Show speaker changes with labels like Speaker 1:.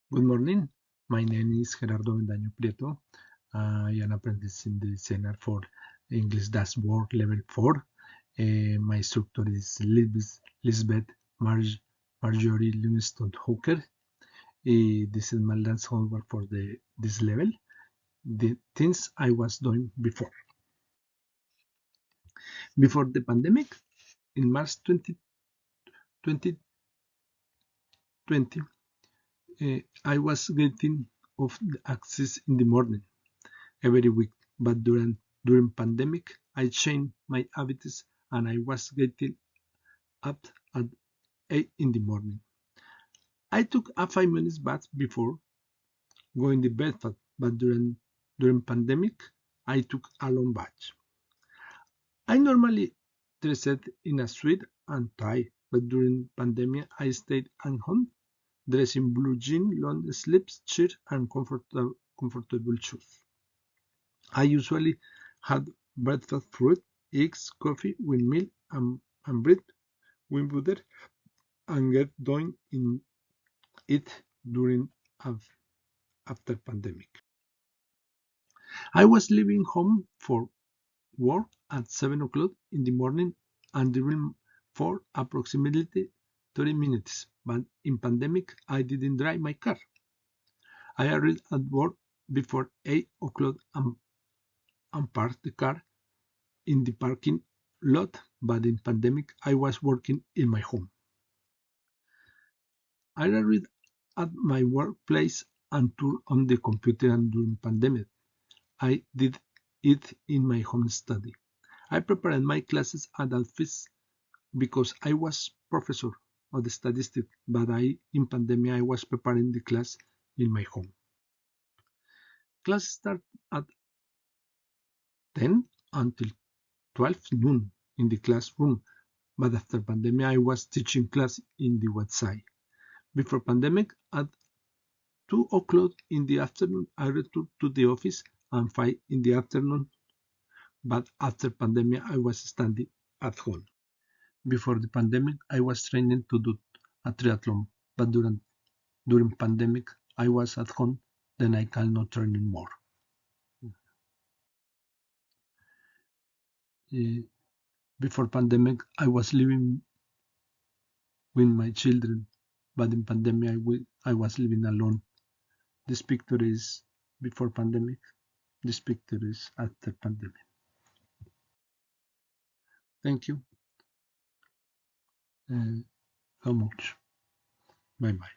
Speaker 1: Good morning. My name is Gerardo Mendaño Prieto. I am apprentice in the designer for English Dashboard Level 4. My instructor is Lisbeth Marjorie Livingston Hooker. This is my last homework for this level. The things I was doing before. Before the pandemic, in March 2020, I was getting of the access in the morning every week, but during pandemic, I changed my habits and I was getting up at 8 in the morning. I took a 5 minutes bath before going to bed, but during pandemic, I took a long bath. I normally dressed in a suit and tie, but during pandemic, I stayed at home, dressed in blue jeans, long sleeves, shirt, and comfortable shoes. I usually had breakfast fruit, eggs, coffee with milk and bread with butter and get doing in it during after pandemic. I was leaving home for work at 7 o'clock in the morning and driven for approximately 30 minutes. But in pandemic, I didn't drive my car. I arrived at work before 8 o'clock and parked the car in the parking lot, but in pandemic I was working in my home. I read at my workplace and tour on the computer, and during pandemic I did it in my home study. I prepared my classes at office because I was professor of the statistics, but in pandemic I was preparing the class in my home. Class start at 10 until 12 noon in the classroom, but after pandemic I was teaching class in the website. Before pandemic, at 2 o'clock in the afternoon, I returned to the office and 5 in the afternoon, but after pandemic, I was standing at home. Before the pandemic, I was training to do a triathlon, but during pandemic, I was at home, then I cannot train more. Uh, Before pandemic, I was living with my children, but in pandemic, I was living alone. This picture is before pandemic. This picture is after pandemic. Thank you. How much? Bye bye.